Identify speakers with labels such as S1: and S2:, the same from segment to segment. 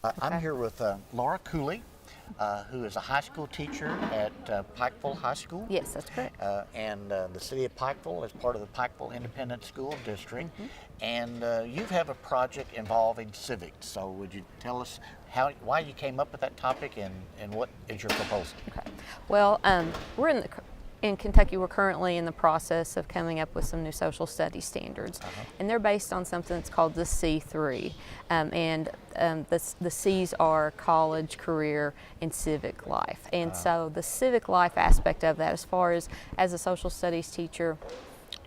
S1: I'm here with Laura Cooley, who is a high school teacher at Pikeville High School.
S2: Yes, that's correct.
S1: And the city of Pikeville is part of the Pikeville Independent School District. And you have a project involving civics. So would you tell us why you came up with that topic and what is your proposal?
S2: Okay. Well, we're in Kentucky. We're currently in the process of coming up with some new social studies standards, and they're based on something that's called the C3, the C's are college, career, and civic life. And so the civic life aspect of that, as far as a social studies teacher,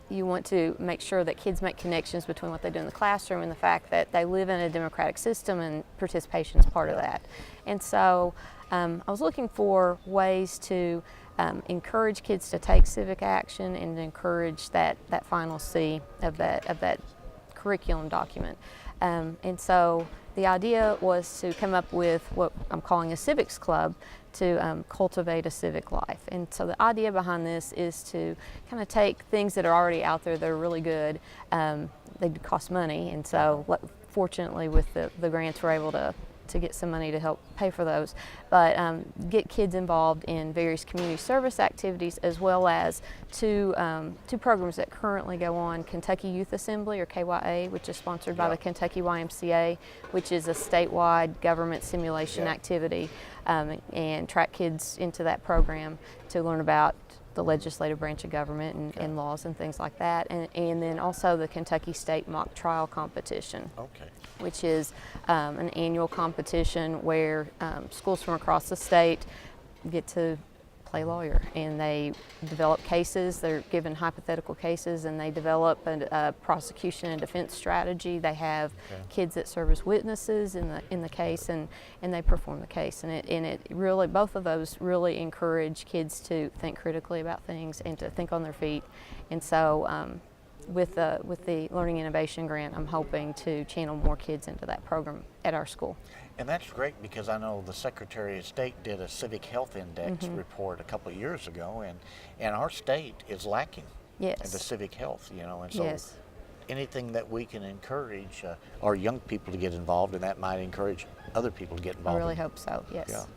S2: you want to make sure that kids make connections between what they do in the classroom and the fact that they live in a democratic system, and participation is part of that. And so I was looking for ways to encourage kids to take civic action and encourage that final C of that curriculum document. And so the idea was to come up with what I'm calling a civics club to cultivate a civic life. And so the idea behind this is to kind of take things that are already out there that are really good. They cost money, and so fortunately with the grants we're able to get some money to help pay for those, but get kids involved in various community service activities, as well as two programs that currently go on: Kentucky Youth Assembly, or KYA, which is sponsored by the Kentucky YMCA, which is a statewide government simulation activity, and track kids into that program to learn about the legislative branch of government and laws and things like that, and then also the Kentucky State Mock Trial Competition, which is an annual competition where schools from across the state get to play lawyer, and they develop cases. They're given hypothetical cases, and they develop a prosecution and defense strategy. They have kids that serve as witnesses in the case, and they perform the case. And it really, both of those really encourage kids to think critically about things and to think on their feet. And so with the Learning Innovation Grant, I'm hoping to channel more kids into that program at our school.
S1: And that's great, because I know the Secretary of State did a Civic Health Index report a couple of years ago, and our state is lacking in the civic health, and so anything that we can encourage our young people to get involved in, that might encourage other people to get involved.
S2: I really hope so, yes.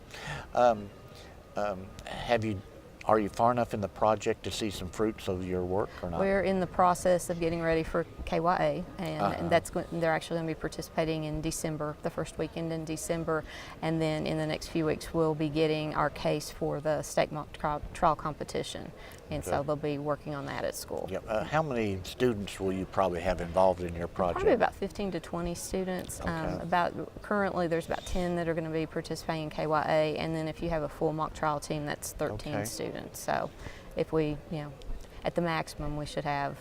S1: Are you far enough in the project to see some fruits of your work or not?
S2: We're in the process of getting ready for KYA, and they're actually going to be participating in December, the first weekend in December, and then in the next few weeks we'll be getting our case for the state mock trial competition, and so they'll be working on that at school.
S1: How many students will you probably have involved in your project?
S2: Probably about 15 to 20 students. Currently there's about 10 that are going to be participating in KYA, and then if you have a full mock trial team, that's 13 students. So if we, at the maximum, we should have,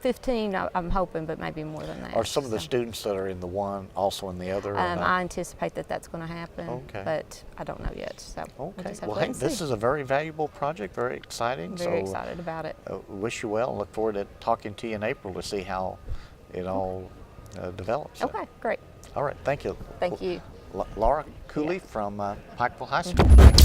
S2: 15, I'm hoping, but maybe more than that.
S1: Are some of the students that are in the one also in the other?
S2: I anticipate that that's going to happen, but I don't know yet. So we'll just have to wait and see.
S1: This is a very valuable project, very exciting.
S2: Very excited about it.
S1: Wish you well, and look forward to talking to you in April to see how it all develops.
S2: Okay, great.
S1: All right, thank you.
S2: Thank you.
S1: Laura Cooley from Pikeville High School.